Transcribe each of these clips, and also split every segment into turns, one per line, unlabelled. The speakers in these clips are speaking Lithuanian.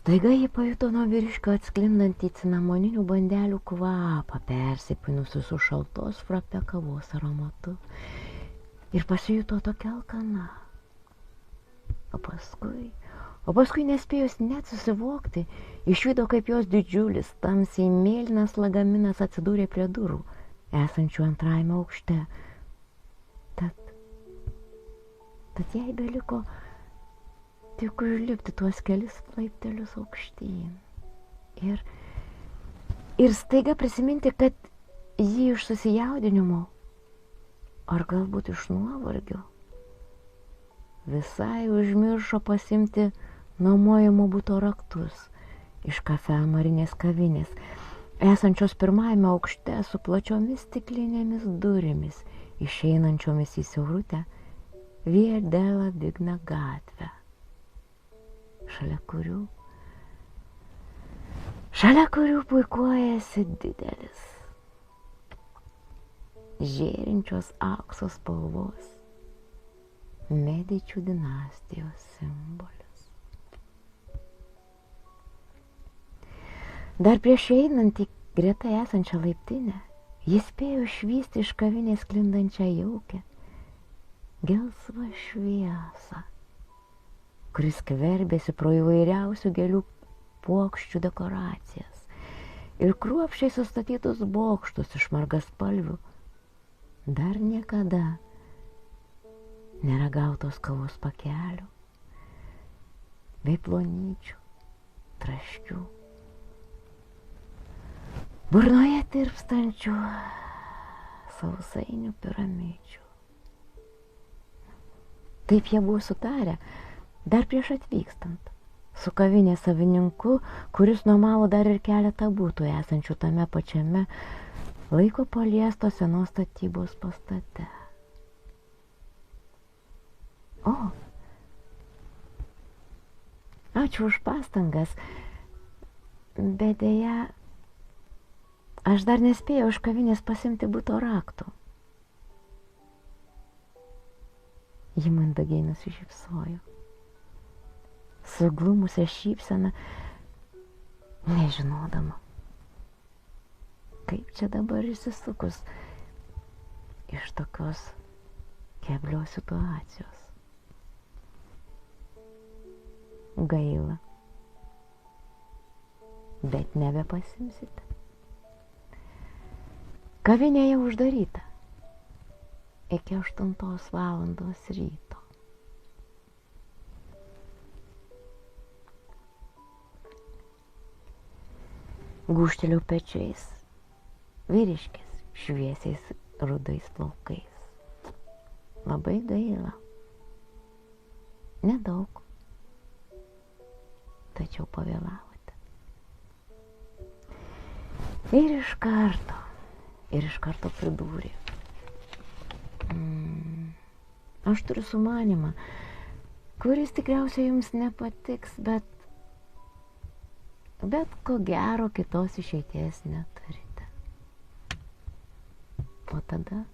Staiga ji pajuto nuo vyriškio atsklindantį cinamoninių bandelių kvapą, persipynusi su šaltos frappe kavos aromatu. Ir pasijuto tokia alkana. O paskui nespėjus net susivokti, išvydo, kaip jos didžiulis, tamsiai mėlynas lagaminas atsidūrė prie durų, esančių antrajame aukšte. Tad jai beliko tik užlipti tuos kelis laiptelius aukštyn. Ir staiga prisiminti, kad ji iš susijaudinimo, ar galbūt iš nuovargio, visai užmiršo pasimti nuomojamo buto raktus iš Cafe Marinės kavinės, esančios pirmajame aukšte su plačiomis stiklinėmis durimis, išeinančiomis į siaurutę Via della Vigna gatvę, šalia kurių puikuojasi didelis, žėrinčios aukso spalvos Medičių dinastijos simbolis. Dar prieš einant į greta esančią laiptinę, jis spėjo išvysti iš kavinės sklindančią jaukę, gelsvą šviesą, kuris skverbėsi pro įvairiausių gėlių puokščių dekoracijas ir kruopščiai sustatytus bokštus iš margaspalvių, dar niekada neragautos kavos pakelių bei plonyčių, traškių, burnoje tirpstančių sausainių piramidžių. Taip jie buvo sutarę dar prieš atvykstant su kavinės savininku, kuris nuomavo dar ir keletą butų esančių tame pačiame laiko paliesto senos statybos pastate. O, ačiū už pastangas, bet deja, aš dar nespėjau iš kavinės pasimti buto raktų. Ji mandagiai nusišypsojo, suglumusią šypseną, nežinodama, kaip čia dabar išsisukus iš tokios keblios situacijos. Gaila, bet nebepasimsite. Kavinė jau uždaryta iki 8 valandos ryto. Gūžteliu pečiais, vyriškis šviesiais rudais plaukais. Labai gaila. Nedaug. Tačiau pavėlavote. Ir iš karto pridūrė. Aš turiu sumanymą, kuris tikriausiai jums nepatiks, bet ko gero kitos išeities neturite. O tada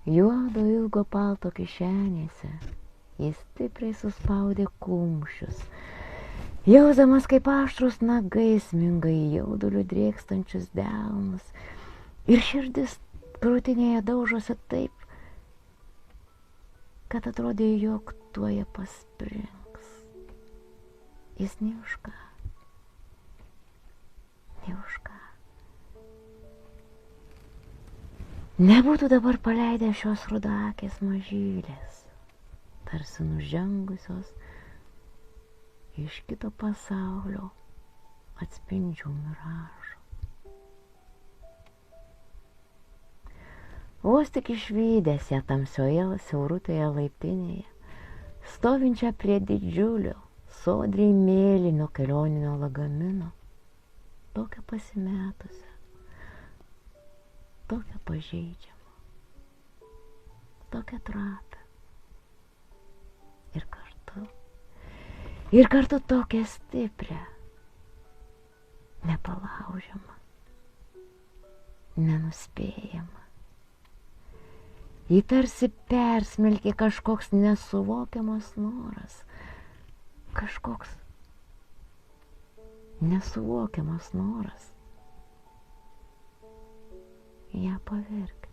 juodo ilgo palto kišenėse jis stipriai suspaudė kumščius, jausdamas kaip aštrus nagai sminga į jauduliu drėkstančius delnus, ir širdis krūtinėje daužosi taip, kad atrodė, jog tuoja pasprinks. Jis nė už ką. Nebūtų dabar paleidę šios rudakės mažylės, tarsi nužengusios iš kito pasaulio atspindžių miražų. Vos tik išvydęs ją tamsioje siaurutėje laiptinėje, stovinčią prie didžiulio, sodriai mėlyno kelioninio lagamino, tokią pasimetusią, tokią pažeidžiamą, tokią trapę ir kartu tokią stiprią, nepalaužiamą, nenuspėjamą. Jį tarsi persmelkė kažkoks nesuvokiamas noras, kažkoks nesuvokiamas noras ją pavergti.